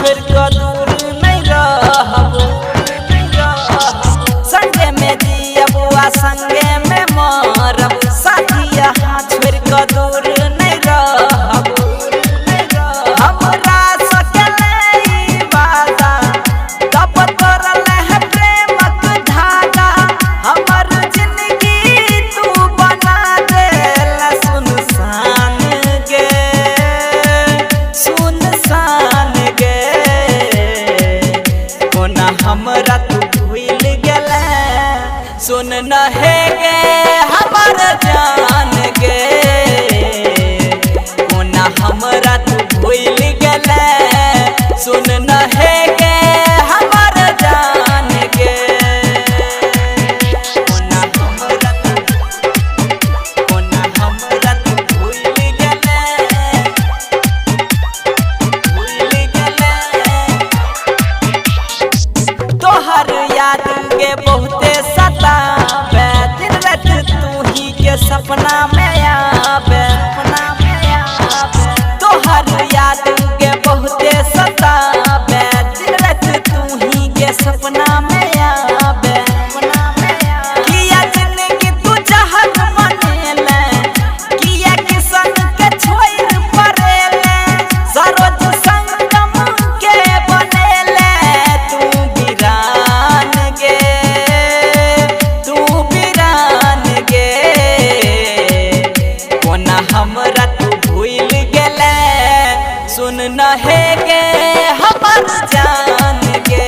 छोड़ के दूर नहीं रहब संगे में जियब आ संगे में मरब साथिया छोड़ के दूर नहीं रहब हमरा सकले ई वादा कब तोड़ल है प्रेमक धागा हमर जिंदगी तू बना देला सुनसान गे सुनसान गे कोना हमरा तू भूल गेला सुन न है गे हमर जान गे कोना हमरा तू भूल गेला सुन न है गे हमर जान गे कोना हमरा तू भूल गेला तोहर याद के बहुते सतावे दिन रात तू ही के सपना में आवे तोहर याद के बहुते सतावे दिन रात तू ही के सपना में आवे किया जिंदगी तू चाहत मनेले किया किसन के छोड़ परेले सरोज संगम के बनेले तू वीरान गे कोना हमरा तू भूल गेले सुन न है गे हमर जान गे।